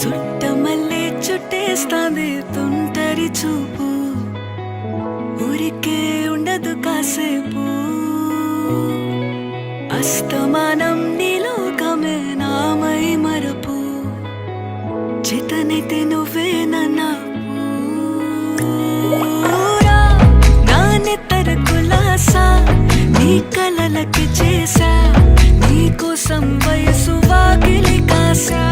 చుట్టమల్లే చుట్టేస్తాంది తుంటరి చూపు, ఊరికే ఉండదు కాసేపు. అస్తమానం నీలోకమే నామై మరపు, చేతనైతే నువ్వే నన్నా నానెత్తర కులాసా నీ కలలకి చేసా, నీ కోసం వయసు వాకిలి కాసా.